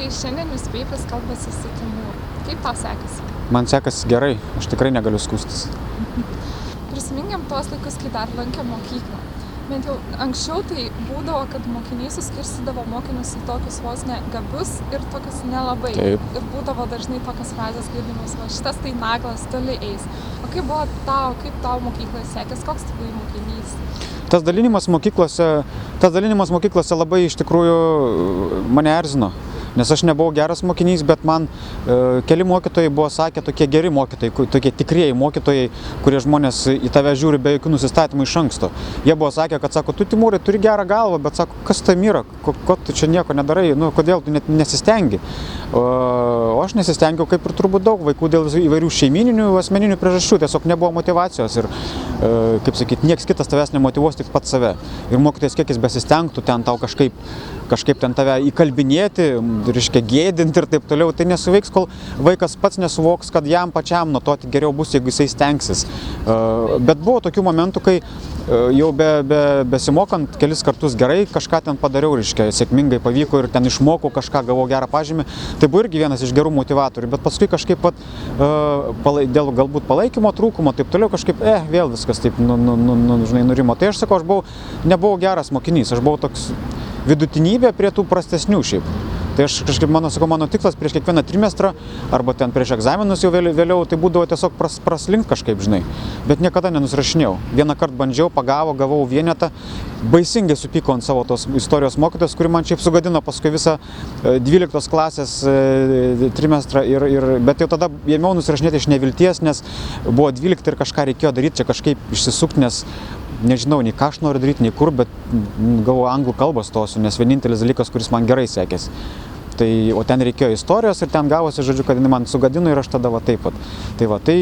Tai šiandien jūs Peipis kalbasi su Timūru. Kaip tau sekasi? Man sekasi gerai, aš tikrai negaliu skųstis. Prisiminkim tuos laikus, kai dar lankė mokyklą. Bent jau anksčiau tai būdavo, kad mokiniai suskirstydavo mokinius į tokius vos ne gabius ir tokius nelabai. Taip. Ir būdavo dažnai tokias frazės girdimos, va šitas tai naglas, toli eis. O kaip buvo tau, kaip tau mokykloje sekės, koks tu buvai mokinys? Tas dalinimas mokyklose labai iš tikrųjų mane erzino. Nes aš nebuvau geras mokinys, bet man keli mokytojai buvo sakę, tokie geri mokytojai, tokie tikrieji mokytojai, kurie žmonės į tave žiūri be jokių nusistatymų iš anksto. Jie buvo sakę, kad sako, tu Timūrai turi gerą galvą, bet sako, kas tam yra, ko tu čia nieko nedarai, nu, kodėl tu net nesistengi. O aš nesistengiau, kaip ir turbūt daug vaikų, dėl įvairių šeimyninių, asmeninių priežasčių, tiesiog nebuvo motyvacijos ir, kaip sakyti, nieks kitas tavęs nemotyvuos, tik pats save. Ir mokytojas, kiek jis besistengtų ten tau kažkaip ten tave įkalbinėti, reiškia gėdinti ir taip toliau, tai nesuveiks, kol vaikas pats nesuvoks, kad jam pačiam nuo to tik geriau bus, jeigu jisai stengsis. Bet buvo tokių momentų, kai jau besimokant kelis kartus gerai, kažką ten padariau, reiškia, sėkmingai pavyko ir ten išmokau kažką, gavau gerą pažymį. Tai buvo irgi vienas iš gerų motivatorių, bet paskui kažkaip dėl galbūt palaikymo trūkumo, taip toliau kažkaip, vėl viskas taip, žinai, nurimo. Tai aš sakau, nebuvau geras mokinys, aš buvau toks vidutinybė prie tų prastesnių šiaip. Tai aš kažkaip, mano tikslas prieš kiekvieną trimestrą, arba ten prieš egzaminus jau vėliau, tai būdavo tiesiog praslinkt kažkaip, žinai. Bet niekada nenusirašinėjau. Vieną kartą bandžiau, gavau vienetą, baisingai supyko ant savo tos istorijos mokytojos, kuri man šiaip sugadino paskui visą 12 klasės trimestrą, bet jau tada ėmiau nusirašinėti iš nevilties, nes buvo 12 ir kažką reikėjo daryti, čia kažkaip išsisukti, nes nežinau, nei ką aš noriu daryti, nei kur, bet galvoju, anglų kalbą stosiu, nes vienintelis dalykas, kuris man gerai sekėsi. O ten reikėjo istorijos ir ten gavosi, žodžiu, kad jinai man sugadino ir aš tada taip pat. Tai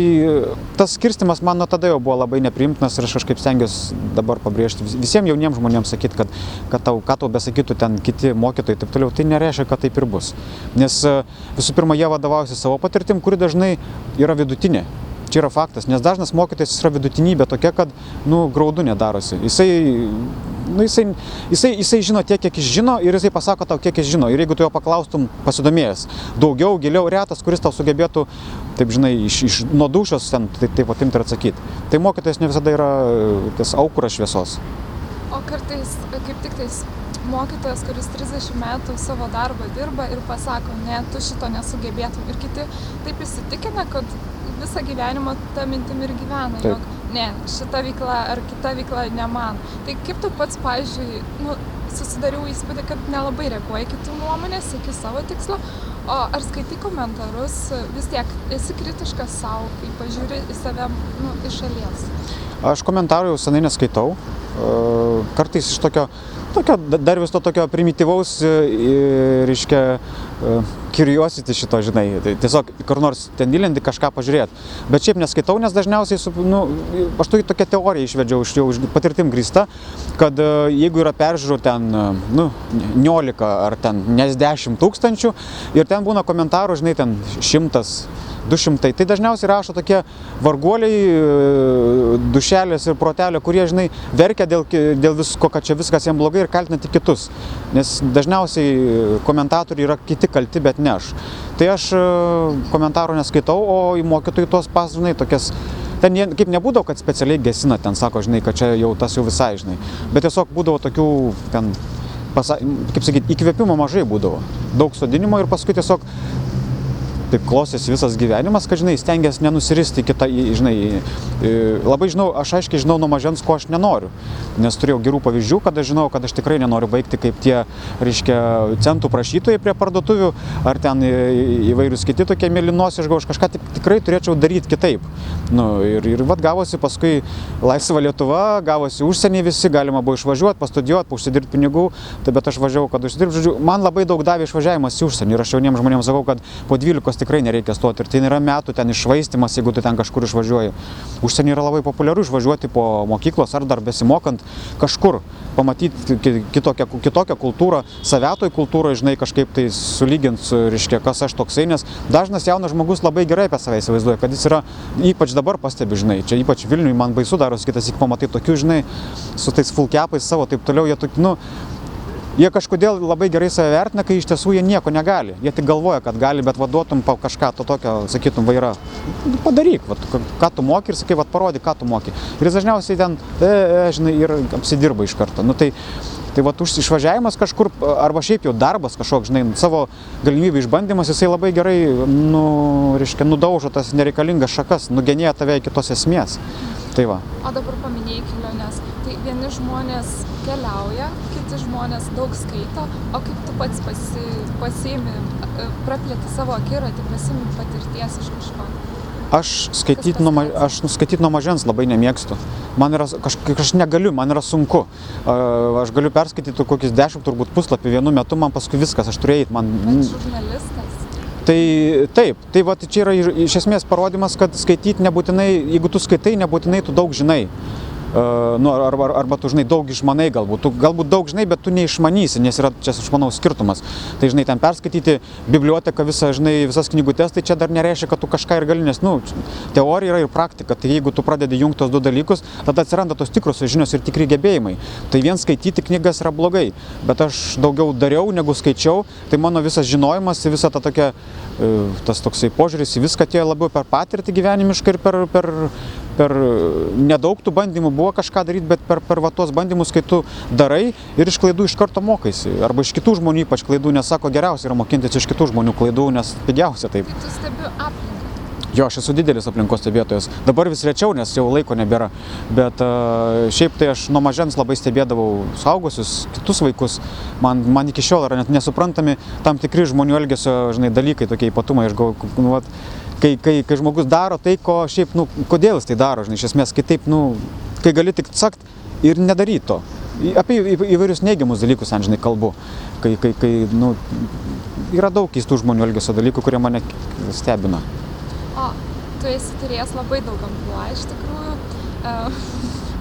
tas skirstimas man nuo tada jau buvo labai nepriimtinas ir aš kažkaip stengiuosi dabar pabrėžti visiems jauniems žmonėms sakyti, ką tau besakytų ten kiti mokytojai ir taip toliau, tai nereiškia, kad taip ir bus. Nes visų pirma, jie vadovaujasi savo patirtim, kuri dažnai yra vidutinė. Čia yra faktas, nes dažnas mokytojas yra vidutinybė tokia, kad, graudu nedarosi. Jisai žino tiek, kiek jis žino ir jisai pasako tau, kiek jis žino. Ir jeigu tu jo paklaustum pasidomėjęs daugiau, giliau, retas, kuris tau sugebėtų, taip žinai, nuo dūšios ten taip atimti ir atsakyti. Tai mokytojas ne visada yra tas aukuras šviesos. O kartais, kaip tik tais, mokytojas, kuris 30 metų savo darbą dirba ir pasako, ne, tu šito nesugebėtum. Ir kiti taip įsitikina, kad visą gyvenimą tą mintim ir gyvena, jog ne, šita veikla ar kita veikla ne man. Tai kaip tu pats, pavyzdžiui, susidariau įspūdį, kad nelabai reaguoji kitų nuomonės, iki savo tikslo, o ar skaitai komentarus, vis tiek esi kritiškas savo, kai pažiūri į save iš šalies? Aš komentarų jau senai neskaitau, kartais iš tokio dar vis to tokio primityvaus, reiškia, curiosity šito, žinai, tiesiog kur nors ten įlendi kažką pažiūrėti. Bet šiaip neskaitau, nes dažniausiai, aš tokią teoriją išvedžiau iš patirtim grįsta, kad jeigu yra peržiūrų ten, 19 ar ten nes 10 tūkstančių ir ten būna komentarų, žinai, ten 100, 200, tai dažniausiai rašo tokie varguoliai, dušelės ir protelio, kurie, žinai, verkia dėl visko, kad čia viskas jiems blogai ir kaltina tik kitus. Nes dažniausiai komentatoriai yra kiti kalti, bet ne aš. Tai aš komentarų neskaitau, o į mokytojų tos žinai, tokias, ten kaip nebūdavo, kad specialiai gesina, ten sako, žinai, kad čia jau tas jau visai, žinai. Bet tiesiog būdavo tokių, ten, kaip sakyti, įkvėpimo mažai būdavo. Daug sodinimo ir paskui tiesiog taip klostėsi visas gyvenimas, kad, žinai, stengiasi nenusiristi kitą, žinai, labai žinau, aš aiškiai žinau nuo mažens, ko aš nenoriu. Nes turėjau gerų pavyzdžių, kad aš žinau, kad aš tikrai nenoriu baigti kaip tie, reiškia, centų prašytojai prie parduotuvių, ar ten įvairius kiti tokie mėlynos išgau, aš kažką tikrai turėčiau daryti kitaip. Ir gavosi paskui laisva Lietuva, gavosi užsienį visi, galima buvo išvažiuoti, pastudijuoti, užsidirbti pinigų, bet aš važiavau, kad užsidirbti, žodžiu, man labai daug davė išvažiavimas į užsienį ir aš jauniems žmonėms sakau, kad po 12 tikrai nereikia stoti ir tai nėra metų ten iššvaistymas, jeigu tu ten kažkur išvažiuoji. Užsienį yra labai populiaru išvažiuoti po mokyklos ar dar besimokant kažkur, pamatyti kitokią kultūrą, savietoj kultūroje, žinai, kažkaip tai sulyginti, reiškia, kas aš toksai, nes dažnas jaunas žmogus labai gerai apie save įsivaizduoja, kad jis yra, ypač dabar pastebi, žinai, čia ypač Vilniui man baisu darosi, kitas, pamatai tokių, žinai, su tais full capais savo, taip toliau, jie tokie, Jie kažkodėl labai gerai save vertina, kai iš tiesų jie nieko negali. Jie tik galvoja, kad gali, bet vaduotum kažką to tokio, sakytum, vaira. Padaryk, ką tu moki ir sakai, parodyk, ką tu moki. Ir jis dažniausiai ten, žinai, ir apsidirba iš karto. Nu, tai išvažiavimas kažkur, arba šiaip jau darbas kažkoks, žinai, savo galimybę išbandymas, jisai labai gerai, nudaužo tas nereikalingas šakas, nugenėja tave iki tos esmės. Tai va. O dabar paminėjai keliones. Tai vieni žmonės keliauja, kiti žmonės daug skaito, o kaip tu pats pasiimi, praplėti savo akiratį, pasiimi patirties iš kažko? Aš skaityt nuo mažens labai nemėgstu. Man yra, aš negaliu, man yra sunku. Aš galiu perskaityti kokius 10 turbūt puslapį vienu metu, man paskui viskas, aš turiu eiti. Bet žurnalistas? Tai taip, tai va, čia yra iš esmės parodymas, kad skaityti nebūtinai, jeigu tu skaitai, nebūtinai tu daug žinai. Arba tu, žinai, daug išmanai galbūt. Tu galbūt daug žinai, bet tu neišmanysi, nes yra čia, aš manau, skirtumas. Tai, žinai, ten perskaityti biblioteką visas knygutes, tai čia dar nereiškia, kad tu kažką ir gali, nes, teorija yra ir praktika. Tai jeigu tu pradedi jungti tos du dalykus, tada atsiranda tos tikrosios žinios ir tikri gebėjimai. Tai vien skaityti knygas yra blogai, bet aš daugiau dariau negu skaičiau, tai mano visas žinojimas, visa ta tokia, tas toksai požiūris į viską atėjo labiau per patirtį gyvenimišką ir per nedaug tų bandymų buvo kažką daryti, bet per tuos bandymus, kai tu darai ir iš klaidų iš karto mokaisi. Arba iš kitų žmonių ypač klaidų, nes sako, geriausia yra mokintis iš kitų žmonių klaidų, nes pigiausia taip. Tai tu stebi aplinką? Jo, aš esu didelis aplinkos stebėtojas. Dabar vis rečiau, nes jau laiko nebėra. Bet šiaip tai aš nuo mažens labai stebėdavau suaugusius, kitus vaikus. Man iki šiol yra net nesuprantami tam tikri žmonių elgesio, žinai, dalykai, tokie ypatumai. Aš galvoju, kai žmogus daro tai, ko šiaip, kodėl jis tai daro, žinai, iš esmės, kai taip, kai gali tik cakt ir nedaryti to. Apie įvairius neigiamus dalykus, žinai, kalbu. Kai, yra daug keistų žmonių elgesio dalykų, kurie mane stebina. O, tu esi turėjęs labai daug amplua, iš tikrųjų.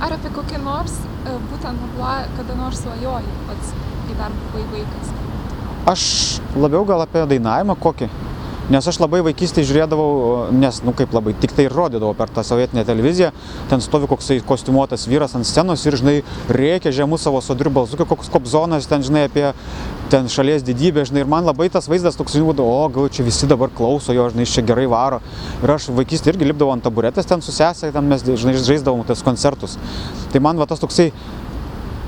Ar apie kokį nors būtent amplua kada nors svajoji pats, kai dar buvai vaikas? Aš labiau gal apie dainavimą kokį. Nes aš labai vaikystėje žiūrėdavau, nes, kaip labai, tik tai ir rodydavau per tą sovietinę televiziją, ten stovi koksai kostiumuotas vyras ant scenos ir, žinai, rėkia žemu savo sodriu balsu, koks Kobzonas, ten, žinai, apie ten šalies didybę, žinai, ir man labai tas vaizdas toks, gal čia visi dabar klauso jo, žinai, čia gerai varo. Ir aš vaikystėje irgi lipdavau ant taburetės ten su sese, ten mes, žinai, žaisdavom tas koncertus. Tai man va tas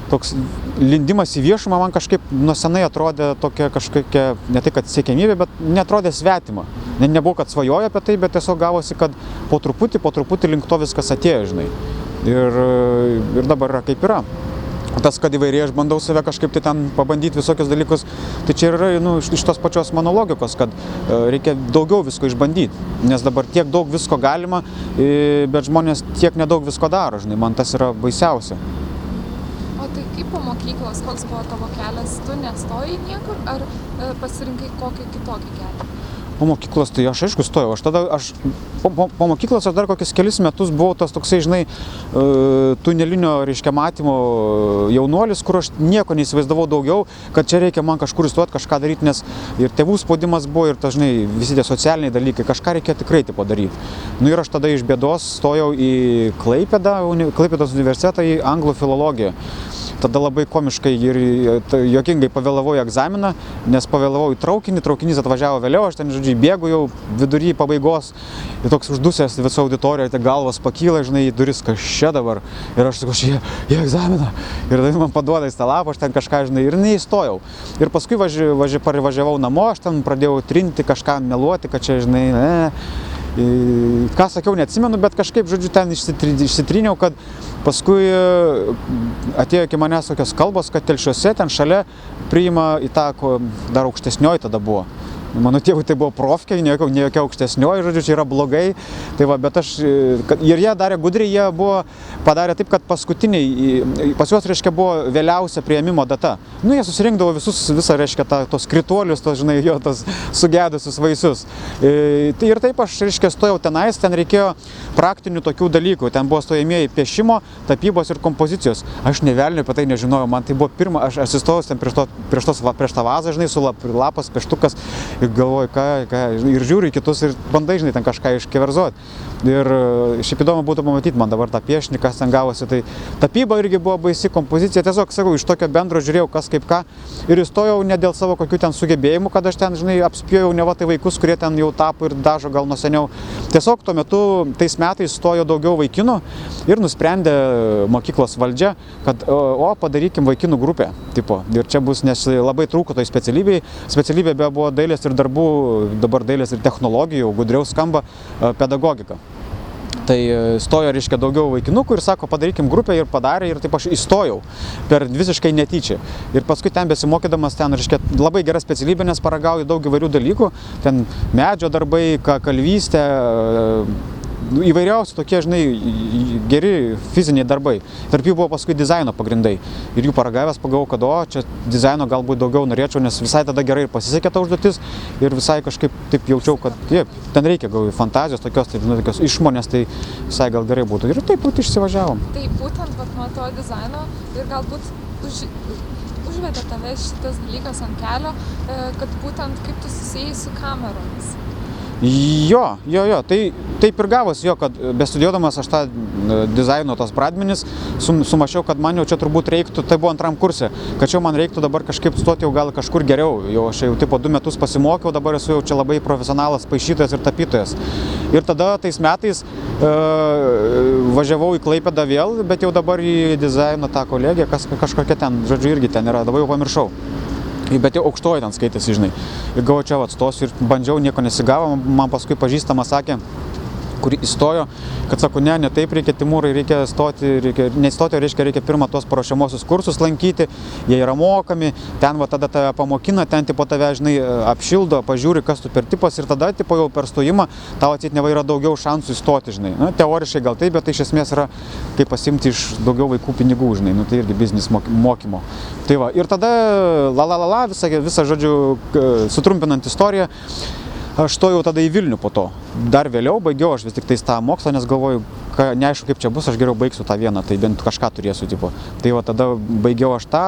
toks lindimas į viešumą man kažkaip nuo senai atrodė tokia kažkokia, ne tai kad siekiamybė, bet neatrodė svetima. Nebuvo, kad svajoju apie tai, bet tiesiog gavosi, kad po truputį link to viskas atėjo, žinai. Ir dabar yra kaip yra. Tas, kad įvairiai aš bandau save kažkaip tai ten pabandyti visokius dalykus, tai čia yra iš tos pačios mano logikos, kad reikia daugiau visko išbandyti. Nes dabar tiek daug visko galima, bet žmonės tiek nedaug visko daro, žinai, man tas yra baisiausia. O tai kaip po mokyklos, koks buvo tavo kelias? Tu nestojai niekur ar pasirinkai kokį kitokį kelią? Po mokyklos tai aš aišku stojau. Po mokyklos aš dar kokius kelis metus buvau tas toksai, žinai, tunelinio, reiškia, matymo jaunuolis, kur aš nieko neįsivaizdavau daugiau, kad čia reikia man kažkur įstoti, kažką daryti, nes ir tėvų spaudimas buvo, ir dažnai visi tie socialiniai dalykai, kažką reikėjo tikrai tipo daryti. Ir aš tada iš bėdos stojau į Klaipėdos universitetą, į anglų filologiją. Tada labai komiškai ir juokingai pavėlavau į egzaminą, nes pavėlavau į traukinį, traukinys atvažiavo vėliau, aš ten, žodžiu, bėgu jau vidury pabaigos, ir toks uždusęs visą auditoriją, tai galvas pakyla, žinai, į duris, kas čia dabar, ir aš sakau, į egzaminą, ir tada man paduoda į tą lapą, aš ten kažką, žinai, ir neįstojau. Ir paskui parvažiavau namo, aš ten pradėjau trinti, kažką meluoti, kad čia, žinai, ką sakiau, neatsimenu, bet kažkaip, žodžiu, ten išsitryniau, kad paskui atėjo iki manęs tokios kalbos, kad Telšiuose ten šalia priima į tą, dar aukštesnioji tada buvo. Mano tėvui tai buvo profkė, ne jokia aukštesnioji, žodžiu, čia yra blogai. Tai va, bet ir jie darė gudriai, jie padarė taip, kad paskutiniai, pas juos, reiškia, buvo vėliausia priėmimo data. Jie susirinkdavo visą, reiškia, tos krituolius, žinai, jo, tos sugedusius vaisius. Ir taip aš, reiškia, stojau tenais, ten reikėjo praktinių tokių dalykų. Ten buvo stojamieji piešimo, tapybos ir kompozicijos. Aš nė velnio apie tai nežinojau, man tai buvo pirma, aš atsistojau ten prieš tą vazą, žinai, su lapas, pieštukas. ir galvoji, ką, ir žiūri į kitus ir bandai, žinai, ten kažką iškeverzuoti. Ir šiaip įdomu būtų pamatyti man dabar tą piešinį, kas ten gavosi. Tai tapyba irgi buvo baisi, kompozicija, tiesiog, sakau, iš tokio bendro žiūrėjau, kas kaip ką. Ir įstojau ne dėl savo kokių ten sugebėjimų, kad aš ten, žinai, apspjojau ne va tai vaikus, kurie ten jau tapo ir dažo gal nuo seniau. Tiesiog tuo metu, tais metais stojo daugiau vaikinų ir nusprendė mokyklos valdžia, kad padarykim vaikinų grupę. Tipo. Ir čia bus, nes labai trūko toj specialybei. Specialybė buvo dailės ir darbų, dabar dailės ir technologijų, gudriau skamba, pedagogika. Tai stojo, reiškia, daugiau vaikinukų ir sako, padarykim grupę ir padarė ir taip aš įstojau per visiškai netyčia. Ir paskui ten besimokydamas, ten, reiškia, labai gera specialybė, nes paragauju daug įvairių dalykų, ten medžio darbai, kalvystė, įvairiausi tokie, žinai, geri fiziniai darbai. Tarp jų buvo paskui dizaino pagrindai. Ir jų paragavęs pagalvojau, kad čia dizaino galbūt daugiau norėčiau, nes visai tada gerai ir pasisekė ta užduotis ir visai kažkaip taip jaučiau, kad ten reikia gal fantazijos tokios, taip, tokios išmonės, tai visai gal gerai būtų. Ir taip pat išsivažiavom. Tai būtent nuo to dizaino ir galbūt užvedė tave šitas dalykas ant kelio, kad būtent kaip tu susijai su kameromis. Jo, tai taip ir gavosi, kad bestudijuodamas aš tą dizaino tos pradmenis, sumašiau, kad man jau čia turbūt reiktų, tai buvo antram kurse, kad čia man reiktų dabar kažkaip stoti jau gal kažkur geriau, jau aš jau tipo 2 metus pasimokiau, dabar esu jau čia labai profesionalas paišytojas ir tapytojas. Ir tada tais metais važiavau į Klaipėdą vėl, bet jau dabar į dizaino tą kolegiją, kažkokia ten, žodžiu, irgi ten yra, dabar jau pamiršau. Bet jau aukštoji ten skaitėsi, žinai. Ir galvoju, čia atstosiu ir bandžiau, nieko nesigavo, man paskui pažįstamas sakė, kuri įstojo, kad sako, ne taip reikia, Timūrai, reikia reikia pirmą tuos paruošiamosius kursus lankyti, jie yra mokami, ten va tada tave pamokina, ten tipo tave, žinai, apšildo, pažiūri, kas tu per tipas ir tada tipo jau per stojimą tau atseit neva yra daugiau šansų įstoti, žinai. Teoriškai gal taip, bet tai iš esmės yra kaip pasimti iš daugiau vaikų pinigų, žinai, tai irgi biznis mokymo. Tai va, ir tada visą žodžiu, sutrumpinant istoriją, aš stojau tada į Vilnių po to. Dar vėliau baigiau aš vis tik tais tą mokslą, nes galvoju, neaišku kaip čia bus, aš geriau baigsiu tą vieną, tai bent kažką turėsiu, tipo. Tai va tada baigiau aš tą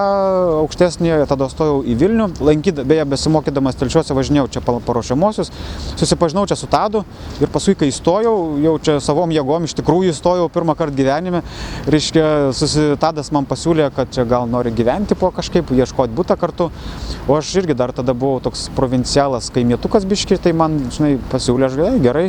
aukštesnį, tada stojau į Vilnių, beje, besimokydamas Telšiuose važinėjau čia paruošiamosius, susipažinau čia su Tadu ir paskui, kai įstojau, jau čia savom jėgom, iš tikrųjų įstojau pirmą kartą gyvenime, reiškia, Tadas man pasiūlė, kad čia gal nori gyventi po kažkaip, ieškoti butą kartu, o aš irgi dar tada buvau toks provincialas kaimietukas biški, tai man, žinai, pasiūlė, aš gerai,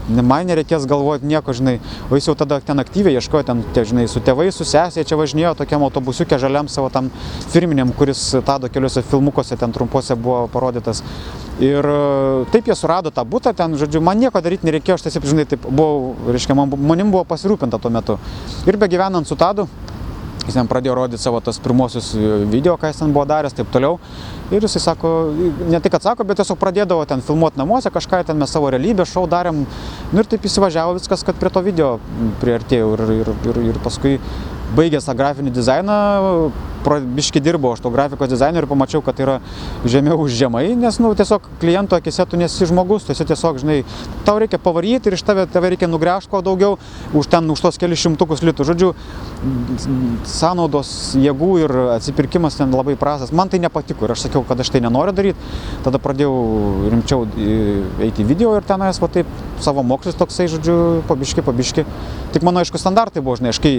man nereikės galvoti nieko, žinai, o jis jau tada ten aktyviai ieškojo, ten, žinai, su tėvais, su sesė, čia važinėjo tokiam autobusiukė žaliam savo tam firminiam, kuris Tado keliuose filmukuose ten trumpuose buvo parodytas. Ir taip jie surado tą butą, ten, žodžiu, man nieko daryti nereikėjo, aš tiesiog, žinai, taip buvau, reiškia, manim buvo pasirūpinta tuo metu. Ir begyvenant su Tadu, jis ten pradėjo rodyti savo tas pirmosius video, ką jis ten buvo daręs, taip toliau. Ir jisai sako, ne tik atsako, bet tiesiog pradėdavo ten filmuoti namuose, kažką ten mes savo realybę šou darėm. Nu ir taip įsivažiavo viskas, kad prie to video priartėjau ir paskui baigęs tą grafinį dizainą, biškį dirbau aš to grafikos dizaineriu ir pamačiau, kad yra žemiau už žemai, nes, tiesiog kliento akise tu nesi žmogus, tu esi tiesiog, žinai, tau reikia pavaryti ir iš tave reikia nugręžti kuo daugiau, už tos kelius šimtukus litų. Žodžiu, sąnaudos, jėgų ir atsipirkimas ten labai prastas. Man tai nepatiko ir aš sakiau, kad aš tai nenoriu daryti. Tada pradėjau rimčiau eiti į video ir tenais, va taip, savo mokslus toksai, žodžiu, pabiški. Tik mano, aišku, standartai buvo, žinai, aš kai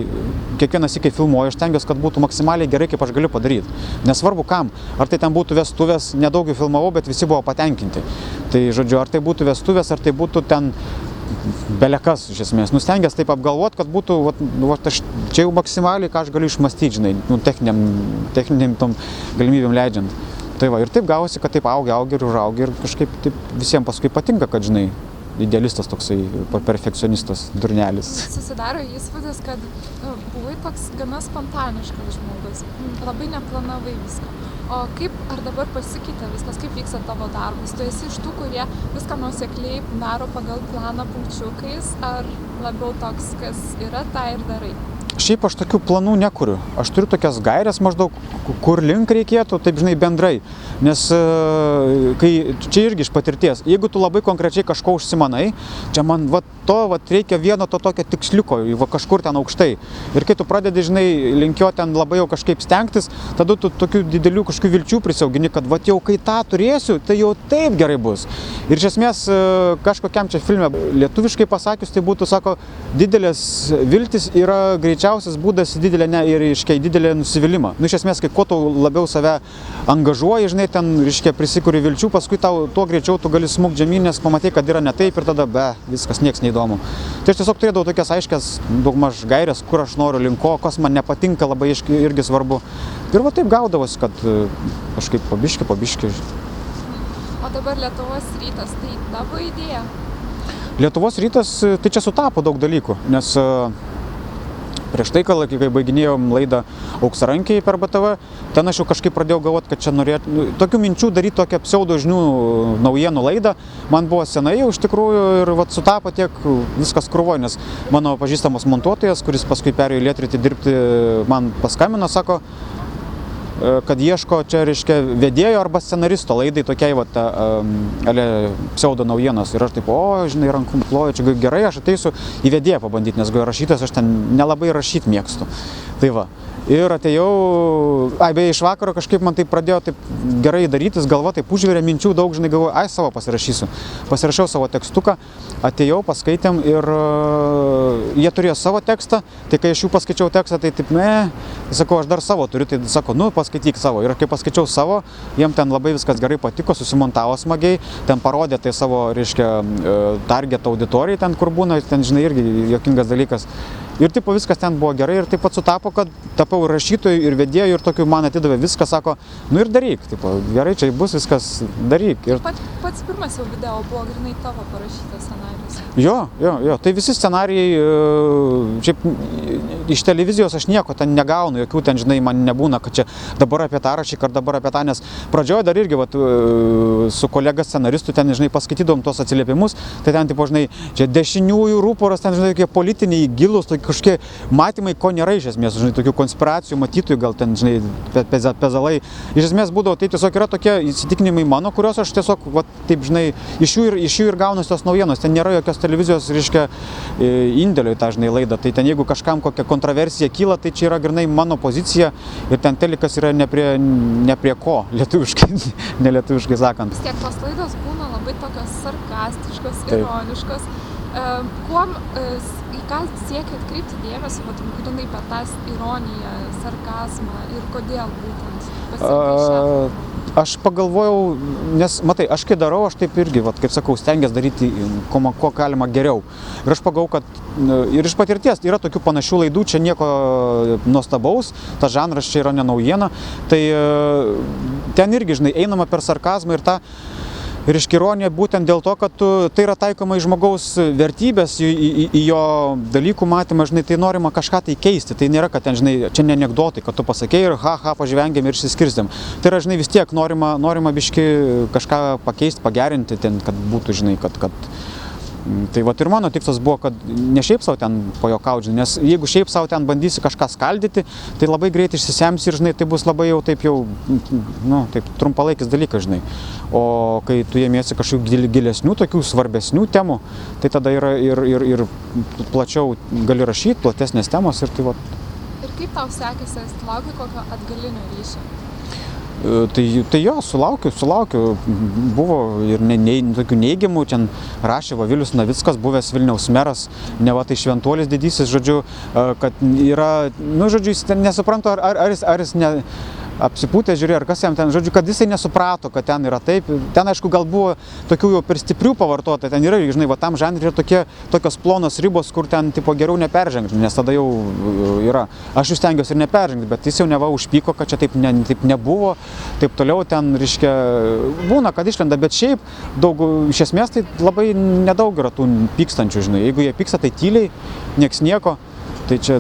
kiekvieną sykį filmuoju, aš stengiuosi, kad būtų maksimaliai gerai, kaip aš galiu padaryti. Nesvarbu kam. Ar tai ten būtų vestuvės, nedaug jų filmavau, bet visi buvo patenkinti. Tai, žodžiu, ar tai būtų vestuvės, ar tai būtų ten belekas, iš esmės. Stengiuosi taip apgalvoti, kad būtų, čia jau maksimaliai, ką aš galiu išmastyti, žinai, techniniam tom galimybėm leidžiant. Tai va, ir taip gavosi, kad taip augi ir kažkaip taip visiems paskui patinka, kad, žinai, idealistas toksai, perfekcionistas, durnelis. Susidaro įspūdis, kad buvai toks gana spontaniškas žmogus, labai neplanavai viską. O ar dabar pasikeitė viskas, kaip vyksta tavo darbas? Tu esi iš tų, kurie viską nuosekliai daro pagal planą punkčiukais, ar labiau toks, kas yra, tą ir darai? Šiaip aš tokių planų nekuriu. Aš turiu tokias gairias maždaug, kur link reikėtų, taip žinai, bendrai. Nes kai čia irgi iš patirties, jeigu tu labai konkrečiai kažko užsimanai, čia man reikia vieno to tokio tiksliuko, kažkur ten aukštai. Ir kai tu pradedi, žinai, linkio ten labai jau kažkaip stengtis, tada tu tokių didelių kažkokių vilčių prisiaugini, kad jau kai tą turėsiu, tai jau taip gerai bus. Ir iš esmės kažkokiam čia filme lietuviškai pasakius, tai būtų, sako, didelės viltis yra greičiausias būdas į didelę nusivylimą. Nu, iš esmės, kai kuo tu labiau save angažuoji, žinai, ten, reiškia, prisikuri vilčių, paskui tuo greičiau tu gali smukti žemyn, nes pamatai, kad yra ne taip ir tada viskas nieks neįdomu. Tai aš tiesiog turėdavau tokias aiškias daugmaž gairias, kur aš noriu, link ko, kas man nepatinka, labai irgi svarbu. Ir va taip gaudavosi, kad kažkaip pabiški. O dabar Lietuvos rytas, tai tavo idėja? Lietuvos rytas, tai čia sutapo daug dalykų, nes prieš tai, kai baiginėjom laidą Auksarankiai per BTV, ten aš jau kažkaip pradėjau galvoti, kad čia norėtų, tokių minčių daryti tokią pseudo žinių naujienų laidą, man buvo senai jau iš tikrųjų ir sutapo tiek viskas krūvoje, nes mano pažįstamas montuotojas, kuris paskui perėjo į Lietritį dirbti, man paskambino, sako, kad ieško čia, reiškia, vedėjo arba scenaristo laidai tokiai pseudo naujienos. Ir aš taip, žinai, rankum ploju, čia gerai, aš ateisiu į vedėją pabandyti, nes rašytas aš ten nelabai rašyti mėgstu. Tai va. Ir atėjau, beje, iš vakaro kažkaip man tai pradėjo taip gerai darytis, galva taip užvirė minčių daug, žinai, galvoju, savo pasirašysiu. Pasirašiau savo tekstuką, atėjau, paskaitėm ir jie turėjo savo tekstą, tai kai aš jų paskaičiau tekstą, tai taip, sakau, aš dar savo turiu, tai sako, paskaityk savo. Ir kai paskaičiau savo, jiem ten labai viskas gerai patiko, susimontavo smagiai, ten parodė tai savo, reiškia, target auditorijai ten, kur būna, ten, žinai, irgi juokingas dalykas. Ir taip viskas ten buvo gerai ir taip pat sutapo, kad tapau ir rašytojų, ir vedėjų, ir tokių man atidavė viską, sako, ir daryk, tipo, gerai, čia bus viskas, daryk. Ir pats pirmas jau video buvo grinai tavo parašytas scenarijus. Jo, tai visi scenarijai, šiaip iš televizijos aš nieko ten negaunu, jokių ten, žinai, man nebūna, kad čia dabar apie tą rašyk ar dabar apie tą, nes pradžioje dar irgi su kolega scenaristu ten, žinai, paskaitydom tos atsiliepimus, tai ten, tipo, žinai, čia dešiniųjų rūporas, ten, žinai, tokie politiniai gilūs, kažkokie matymai, ko nėra iš esmės, žinai, tokių konspiracijų matytojų, gal ten, žinai, pezalai. Iš esmės būdavo, tai tiesiog yra tokie įsitikinimai mano, kuriuos aš tiesiog, taip, žinai, iš jų ir gaunasi tos naujienos. Ten nėra jokios televizijos, reiškia, indėlio į tą, žinai, laidą. Tai ten, jeigu kažkam kokia kontroversija kyla, tai čia yra grinai mano pozicija ir ten telikas yra ne prie ko, nelietuviškai sakant. Vis tiek tos laidos būna labai tokios sarkastiškos, ironiškos. Į ką siekia atkreipti dėmesį, grinai per tas ironiją, sarkazmą ir kodėl būtent pasirinkai šią? Aš pagalvojau, nes, matai, aš kai darau, aš taip irgi, kaip sakau, stengiuosi daryti ko galima geriau. Ir aš pagalvojau, kad ir iš patirties yra tokių panašių laidų, čia nieko nuostabaus, tas žanras čia yra ne naujiena, tai ten irgi, žinai, einama per sarkazmą ir tą reiškia ironija būtent dėl to, kad tai yra taikoma į žmogaus vertybės, į jo dalykų matymą, žinai, tai norima kažką tai keisti. Tai nėra, kad ten, žinai, čia ne anekdotai, kad tu pasakei ir pažvengėm ir išsiskirstėm. Tai yra, žinai, vis tiek norima biški kažką pakeisti, pagerinti, ten, kad būtų, žinai, kad tai va ir mano tikslas buvo, kad ne šiaip savo ten pajuokauti, nes jeigu šiaip savo ten bandysi kažką skaldyti, tai labai greit išsisemsi ir, žinai, tai bus labai jau taip taip trumpalaikis dalykas, žinai. O kai tu ėmiesi kažkokių gilesnių, tokių svarbesnių temų, tai tada yra ir plačiau gali rašyti, platesnės temos ir tai va. Ir kaip tau sekėsi, lauki kokio atgalinio ryšio? Tai jo, sulaukiu, buvo ir tokių neigiamų, ten rašė Vilius Navickas, buvęs Vilniaus meras, neva tai šventuolis didysis, žodžiu, kad yra, žodžiu, jis nesuprantu, ar jis ne apsipūtė, žiūrėjo, ar kas jam ten, žodžiu, kad jisai nesuprato, kad ten yra taip. Ten, aišku, gal buvo tokių jau per stiprių pavartota, ten yra, žinai, tam žanre yra tokios plonos ribos, kur ten, tipo, geriau neperžengti, nes tada jau yra. Aš jų stengiuosi ir neperžengti, bet jis jau neva užpyko, kad čia taip nebuvo, taip toliau ten, reiškia, būna, kad išlenda, bet šiaip daug, iš esmės, tai labai nedaug yra tų pykstančių, žinai, jeigu jie pyksta, tai tyliai, nieks nieko, tai čia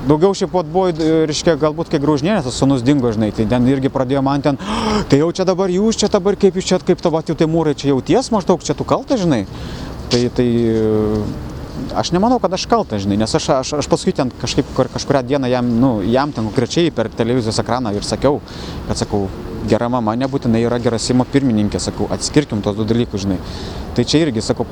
daugiau šiaip buvo, reiškia, galbūt kai Graužnienės tas sūnus dingo, žinai, tai ten irgi pradėjo man ten, tai jau čia dabar kaip jūs čia, kaip tavo Timūrai čia jauties maždaug, čia tu kaltas, žinai. Tai aš nemanau, kad aš kaltas, žinai, nes aš paskui ten kažkurią dieną jam ten konkrečiai per televizijos ekraną ir sakiau, kad sakau, gera mama nebūtinai yra gera Seimo pirmininkė, sakau, atskirkim tos du dalykus, žinai. Tai čia irgi, sakau,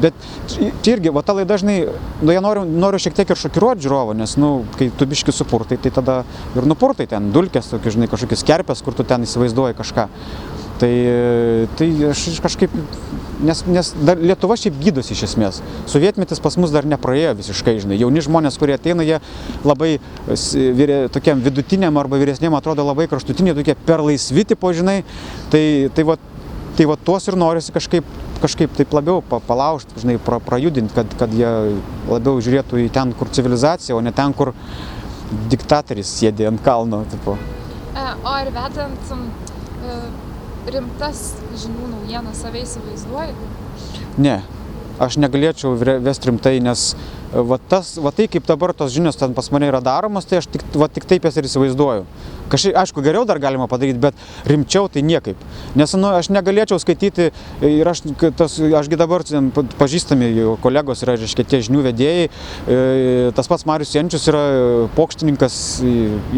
bet čia irgi, va ta laida, žinai, jie noriu šiek tiek ir šokiruoti žiūrovą, nes, kai tu biški supurtai, tai tada ir nupurtai ten dulkės, žinai, kažkokius kerpės, kur tu ten įsivaizduoji kažką. Tai aš kažkaip, nes dar Lietuva šiaip gydosi iš esmės. Sovietmetis pas mus dar nepraėjo visiškai, žinai. Jauni žmonės, kurie ateina, jie labai tokiam vidutiniam arba vyresniem atrodo labai kraštutiniai, tokie per laisvi tipo, žinai. Tai va tuos ir norisi kažkaip taip labiau palaužti, žinai, prajudinti, kad jie labiau žiūrėtų į ten, kur civilizacija, o ne ten, kur diktatorius sėdi ant kalno, tipo. O ar vedant rimtas žinių naujienas save įsivaizduoji? Ne, aš negalėčiau vesti rimtai, nes va tai, kaip dabar tos žinios ten pas mane yra daromos, tai aš tik taip jas ir įsivaizduoju. Aišku, geriau dar galima padaryti, bet rimčiau tai niekaip. Nes aš negalėčiau skaityti ir ašgi dabar pažįstami kolegos yra, reiškia, tie žinių vedėjai. Tas pats Marius Jenčius yra pokštininkas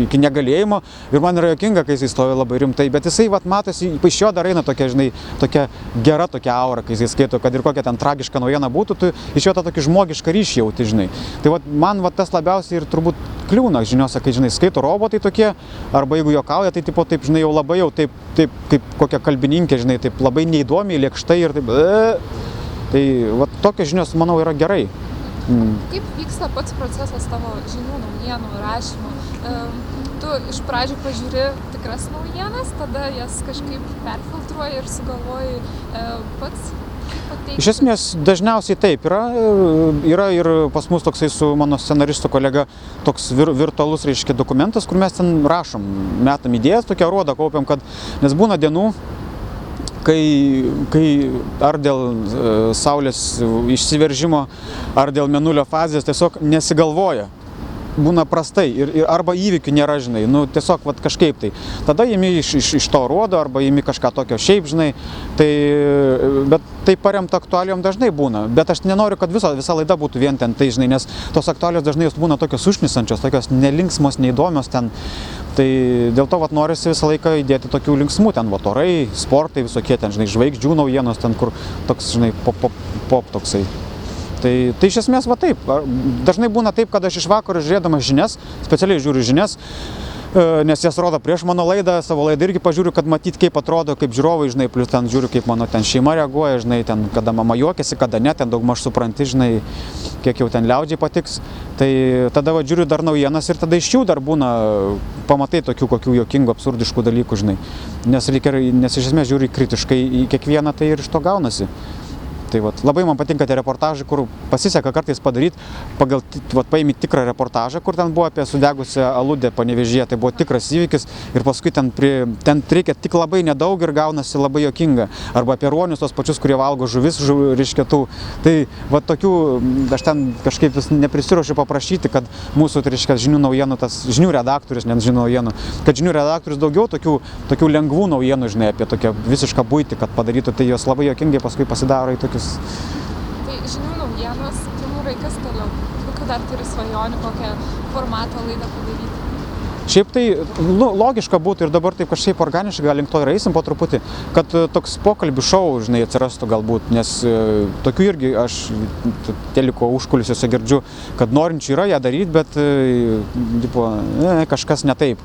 iki negalėjimo ir man yra juokinga, kai jisai stovi labai rimtai, bet jisai matosi, iš jo dar eina tokia, žinai, tokia gera tokia aura, kai jisai skaito, kad ir kokia ten tragiška naujiena būtų, tu iš jo tą tokį žmogišką ryšį jauti, žinai. Tai man tas labiausiai ir turbūt kliūna žiniose, kai, žinai, skaito robotai tokie, arba jeigu juokauja, tai tipo taip, žinai, jau labai taip kaip kokia kalbininkė, žinai, taip labai neįdomiai, lėkštai ir taip. Tai tokios žinios, manau, yra gerai. Kaip vyksta pats procesas tavo žinių naujienų rašymo? Tu iš pradžių pažiūri tikras naujienas, tada jas kažkaip perfiltruoji ir sugalvoji pats? Iš esmės, dažniausiai taip yra ir pas mus toksai su mano scenaristo kolega toks virtualus, reiškia, dokumentas, kur mes ten rašom, metam idėjas, tokią rodą kaupiam, nes būna dienų, kai ar dėl saulės išsiveržimo, ar dėl mėnulio fazės tiesiog nesigalvoja. Būna prastai arba įvykių nėra, žinai, tiesiog kažkaip tai. Tada imi iš to rodo arba imi kažką tokio šiaip, žinai, bet tai paremta aktualijom dažnai būna. Bet aš nenoriu, kad visa laida būtų vien ten tai, žinai, nes tos aktualijos dažnai jos būna tokios užknisančios, tokios nelinksmos, neįdomios ten. Tai dėl to norisi visą laiką įdėti tokių linksmų, ten orai, sportai visokie, ten, žinai, žvaigždžių naujienos, ten kur toks, žinai, pop toksai. Tai iš esmės taip. Dažnai būna taip, kad aš iš vakaro žiūrėdamas žinias, specialiai žiūriu žinias, nes jas rodo prieš mano laidą, savo laidą irgi pažiūriu, kad matyt, kaip atrodo, kaip žiūrovai, žinai, plus ten žiūriu, kaip mano ten šeima reaguoja, žinai, ten kada mama juokiasi, kada ne, ten daugmaž supranti, žinai, kiek jau ten liaudžiai patiks. Tai tada žiūriu dar naujienas ir tada iš jų dar būna, pamatai tokių kokių juokingų, absurdiškų dalykų, žinai. Nes iš esmės žiūri kritiškai į kiekvieną, tai ir iš to gaunasi. Tai labai man patinka tie reportažai, kur pasiseka kartais padaryti, paimi tikrą reportažą, kur ten buvo apie sudegusią aludę Panevėžyje, tai buvo tikras įvykis ir paskui ten reikia tik labai nedaug ir gaunasi labai juokinga. Arba apie ruonius tos pačius, kurie valgo žuvis, reiškia tų. Tai tokių, aš ten kažkaip vis neprisiruošiu paprašyti, kad mūsų, reiškia, žinių naujienų, tas žinių redaktorius, net žinių naujienų, kad žinių redaktorius daugiau tokių lengvų naujienų, žinai, apie tokią visišką buitį, kad padarytų, tai jos labai juokingai paskui pasidaro į tokius. Tai žinių naujienos, Timūrai, kas toliau? Kokiu dar turi svajonių, kokią formatą laidą padaryti? Šiaip tai logiška būtų ir dabar taip kažkaip organiškai gal link to ir eisim po truputį, kad toks pokalbių šou, žinai, atsirastų galbūt, nes tokių irgi aš teliko užkulisiuose girdžiu, kad norinčių yra ją daryti, bet kažkas ne taip.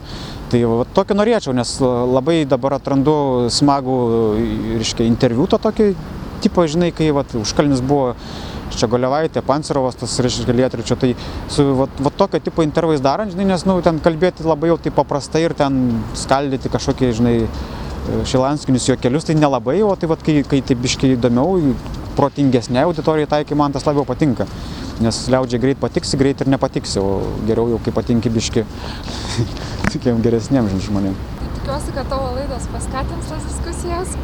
Tai tokį norėčiau, nes labai dabar atrandu smagų, reiškia, interviu to tokį tipo, žinai, kai Užkalnis buvo Ščegolevaitė, Pancerovas, tas, reiškia, Lietričio, tai su tokio tipo intervais darant, žinai, nes, ten kalbėti labai jau taip paprastai ir ten skaldyti kažkokie, žinai, šilanskinius juokelius, tai nelabai, o tai kai taip biškai įdomiau, protingesnė auditorija taikai, man tas labiau patinka. Nes liaudžiai greit patiksi, greit ir nepatiksi, o geriau jau kai patinki biški tokiem geresniem žmonėm. Tikiuosi, kad tavo laidos paskatins tas diskusijas.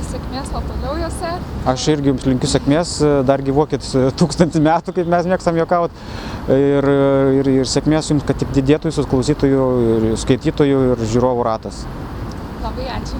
Sėkmės toliau jose. Aš irgi jums linkiu sėkmės, dar gyvuokit 1000 metų, kaip mes mėgstam juokaut. Ir sėkmės jums, kad tik didėtų jūsų klausytojų, ir skaitytojų, ir žiūrovų ratas. Labai ačiū.